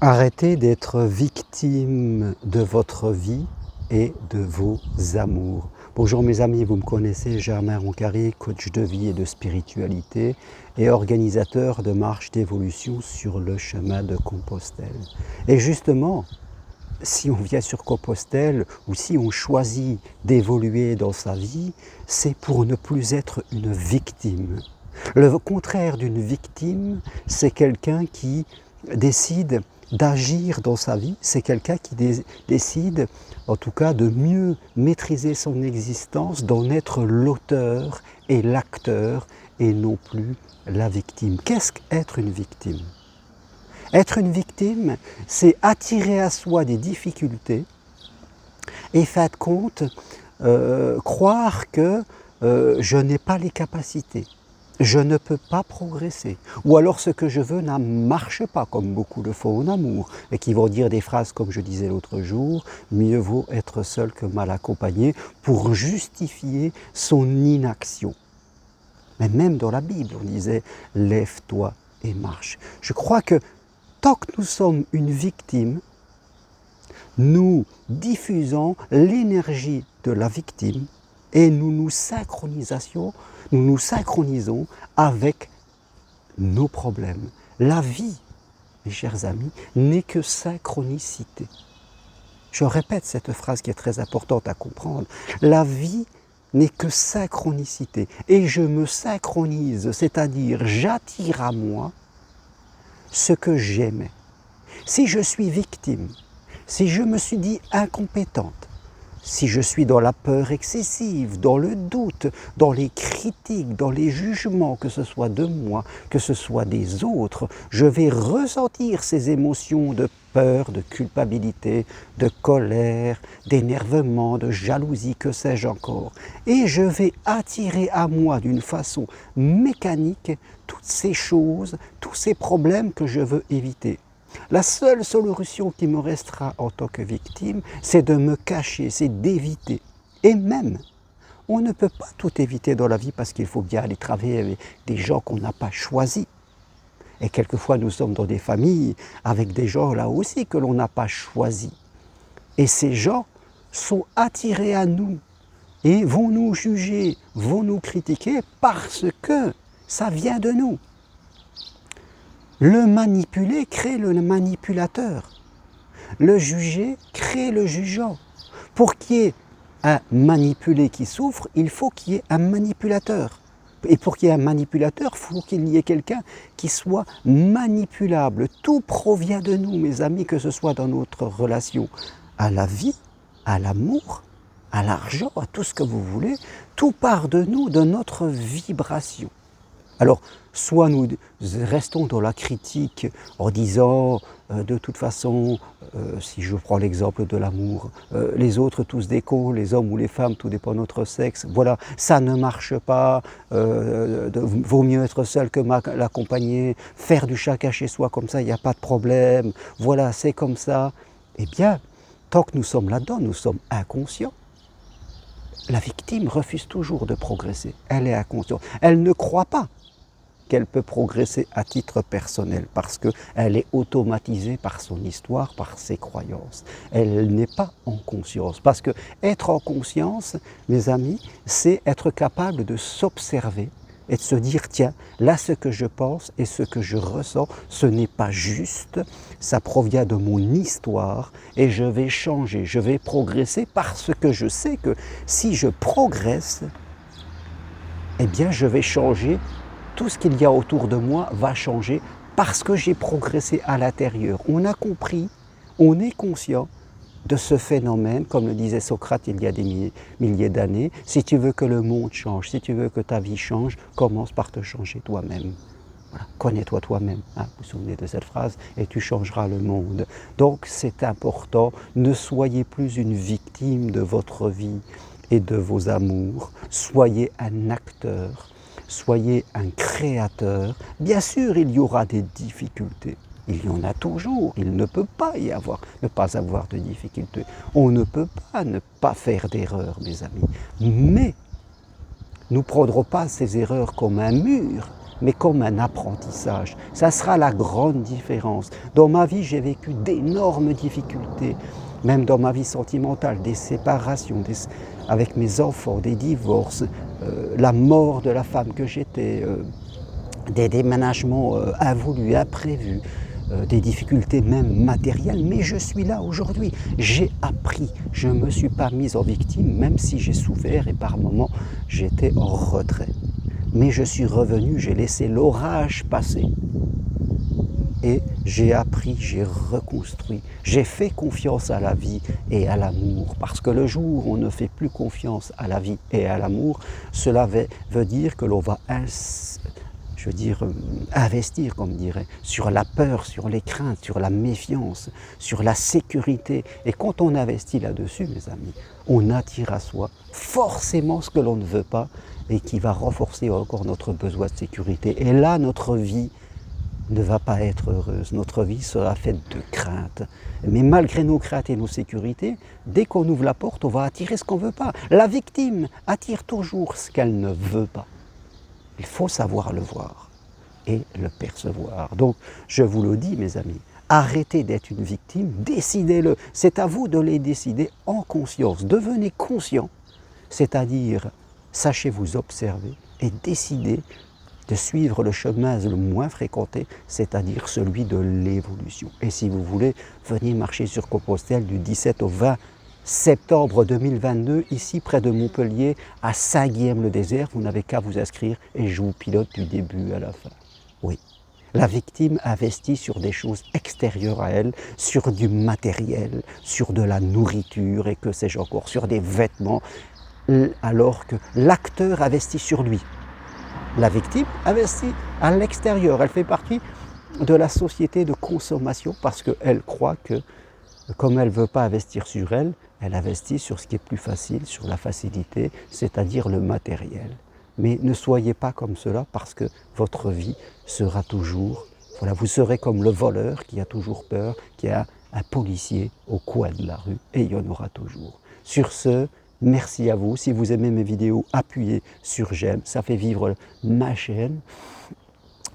Arrêtez d'être victime de votre vie et de vos amours. Bonjour mes amis, vous me connaissez, Germain Roncari, coach de vie et de spiritualité et organisateur de marches d'évolution sur le chemin de Compostelle. Et justement, si on vient sur Compostelle ou si on choisit d'évoluer dans sa vie, c'est pour ne plus être une victime. Le contraire d'une victime, c'est quelqu'un qui décide d'agir dans sa vie, c'est quelqu'un qui décide en tout cas de mieux maîtriser son existence, d'en être l'auteur et l'acteur et non plus la victime. Qu'est-ce qu'être une victime ? Être une victime, c'est attirer à soi des difficultés et fin de compte, croire que je n'ai pas les capacités. Je ne peux pas progresser. Ou alors ce que je veux ne marche pas, comme beaucoup le font en amour, et qui vont dire des phrases comme je disais l'autre jour, mieux vaut être seul que mal accompagné, pour justifier son inaction. Mais même dans la Bible, on disait « lève-toi et marche ». Je crois que tant que nous sommes une victime, nous diffusons l'énergie de la victime et nous nous synchronisons avec nos problèmes. La vie, mes chers amis, n'est que synchronicité. Je répète cette phrase qui est très importante à comprendre. La vie n'est que synchronicité. Et je me synchronise, c'est-à-dire j'attire à moi ce que j'aimais. Si je suis victime, si je me suis dit incompétente, si je suis dans la peur excessive, dans le doute, dans les critiques, dans les jugements, que ce soit de moi, que ce soit des autres, je vais ressentir ces émotions de peur, de culpabilité, de colère, d'énervement, de jalousie, que sais-je encore. Et je vais attirer à moi d'une façon mécanique toutes ces choses, tous ces problèmes que je veux éviter. La seule solution qui me restera en tant que victime, c'est de me cacher, c'est d'éviter. Et même, on ne peut pas tout éviter dans la vie parce qu'il faut bien aller travailler avec des gens qu'on n'a pas choisis. Et quelquefois, nous sommes dans des familles avec des gens là aussi que l'on n'a pas choisis. Et ces gens sont attirés à nous et vont nous juger, vont nous critiquer parce que ça vient de nous. Le manipuler crée le manipulateur. Le juger crée le jugeant. Pour qu'il y ait un manipulé qui souffre, il faut qu'il y ait un manipulateur. Et pour qu'il y ait un manipulateur, il faut qu'il y ait quelqu'un qui soit manipulable. Tout provient de nous, mes amis, que ce soit dans notre relation à la vie, à l'amour, à l'argent, à tout ce que vous voulez. Tout part de nous, de notre vibration. Alors, soit nous restons dans la critique en disant, de toute façon, si je prends l'exemple de l'amour, les autres tous des cons, les hommes ou les femmes, tout dépend de notre sexe, voilà, ça ne marche pas, vaut mieux être seul que mal accompagné, faire du chacun chez soi comme ça, il n'y a pas de problème, voilà, c'est comme ça. Eh bien, tant que nous sommes là-dedans, nous sommes inconscients. La victime refuse toujours de progresser, elle est inconsciente, elle ne croit pas qu'elle peut progresser à titre personnel parce qu'elle est automatisée par son histoire, par ses croyances. Elle n'est pas en conscience. Parce que être en conscience, mes amis, c'est être capable de s'observer et de se dire, tiens, là ce que je pense et ce que je ressens, ce n'est pas juste, ça provient de mon histoire et je vais changer, je vais progresser parce que je sais que si je progresse, eh bien je vais changer. Tout ce qu'il y a autour de moi va changer parce que j'ai progressé à l'intérieur. On a compris, on est conscient de ce phénomène, comme le disait Socrate il y a des milliers d'années. Si tu veux que le monde change, si tu veux que ta vie change, commence par te changer toi-même. Voilà. Connais-toi toi-même, hein, vous vous souvenez de cette phrase, et tu changeras le monde. Donc c'est important, ne soyez plus une victime de votre vie et de vos amours, soyez un acteur. Soyez un créateur. Bien sûr, il y aura des difficultés. Il y en a toujours. Il ne peut pas ne pas avoir de difficultés. On ne peut pas ne pas faire d'erreurs, mes amis. Mais nous ne prendrons pas ces erreurs comme un mur, mais comme un apprentissage. Ça sera la grande différence. Dans ma vie, j'ai vécu d'énormes difficultés, même dans ma vie sentimentale, des séparations, avec mes enfants, des divorces, la mort de la femme que j'étais, des déménagements involus, imprévus, des difficultés même matérielles, mais je suis là aujourd'hui. J'ai appris, je ne me suis pas mise en victime, même si j'ai souffert et par moments j'étais en retrait. Mais je suis revenu, j'ai laissé l'orage passer. Et j'ai appris, j'ai reconstruit, j'ai fait confiance à la vie et à l'amour. Parce que le jour où on ne fait plus confiance à la vie et à l'amour, cela veut dire que l'on va investir, comme dirait, sur la peur, sur les craintes, sur la méfiance, sur la sécurité. Et quand on investit là-dessus, mes amis, on attire à soi forcément ce que l'on ne veut pas et qui va renforcer encore notre besoin de sécurité. Et là, notre vie ne va pas être heureuse. Notre vie sera faite de craintes. Mais malgré nos craintes et nos sécurités, dès qu'on ouvre la porte, on va attirer ce qu'on ne veut pas. La victime attire toujours ce qu'elle ne veut pas. Il faut savoir le voir et le percevoir. Donc, je vous le dis, mes amis, arrêtez d'être une victime, décidez-le. C'est à vous de les décider en conscience. Devenez conscient, c'est-à-dire, sachez vous observer et décidez de suivre le chemin le moins fréquenté, c'est-à-dire celui de l'évolution. Et si vous voulez venir marcher sur Compostelle du 17 au 20 septembre 2022, ici près de Montpellier, à Saint-Guilhem-le-Désert, vous n'avez qu'à vous inscrire et je vous pilote du début à la fin. Oui. La victime investit sur des choses extérieures à elle, sur du matériel, sur de la nourriture et que sais-je encore, sur des vêtements, alors que l'acteur investit sur lui. La victime investit à l'extérieur, elle fait partie de la société de consommation parce qu'elle croit que, comme elle ne veut pas investir sur elle, elle investit sur ce qui est plus facile, sur la facilité, c'est-à-dire le matériel. Mais ne soyez pas comme cela parce que votre vie sera toujours, voilà, vous serez comme le voleur qui a toujours peur, qui a un policier au coin de la rue et il y en aura toujours. Sur ce, merci à vous. Si vous aimez mes vidéos, appuyez sur j'aime, ça fait vivre ma chaîne.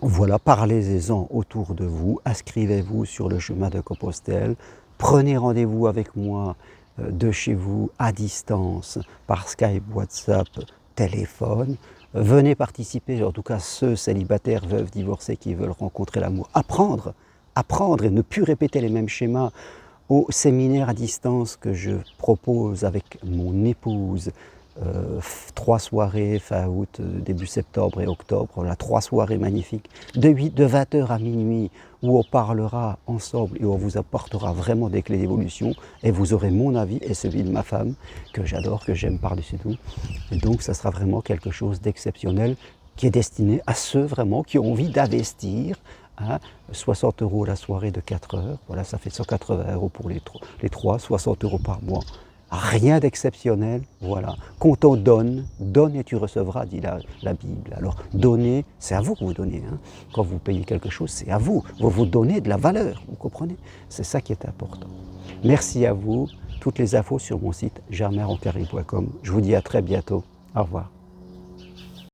Voilà, parlez-en autour de vous, inscrivez-vous sur le chemin de Compostelle, prenez rendez-vous avec moi de chez vous à distance par Skype, WhatsApp, téléphone. Venez participer, en tout cas ceux célibataires, veuves, divorcés qui veulent rencontrer l'amour. Apprendre et ne plus répéter les mêmes schémas au séminaire à distance que je propose avec mon épouse. 3 soirées fin août, début septembre et octobre, voilà, 3 soirées magnifiques, de 20h à minuit, où on parlera ensemble et on vous apportera vraiment des clés d'évolution et vous aurez mon avis et celui de ma femme, que j'adore, que j'aime par-dessus tout. Et donc ça sera vraiment quelque chose d'exceptionnel qui est destiné à ceux vraiment qui ont envie d'investir. 60 € la soirée de 4 heures, voilà, ça fait 180 € pour les 3, 60 € par mois. Rien d'exceptionnel, voilà. Quand on donne, donne et tu recevras, dit la Bible. Alors, donner, c'est à vous que vous donnez. Hein. Quand vous payez quelque chose, c'est à vous. Vous vous donnez de la valeur, vous comprenez? C'est ça qui est important. Merci à vous. Toutes les infos sur mon site germainroncari.com. Je vous dis à très bientôt. Au revoir.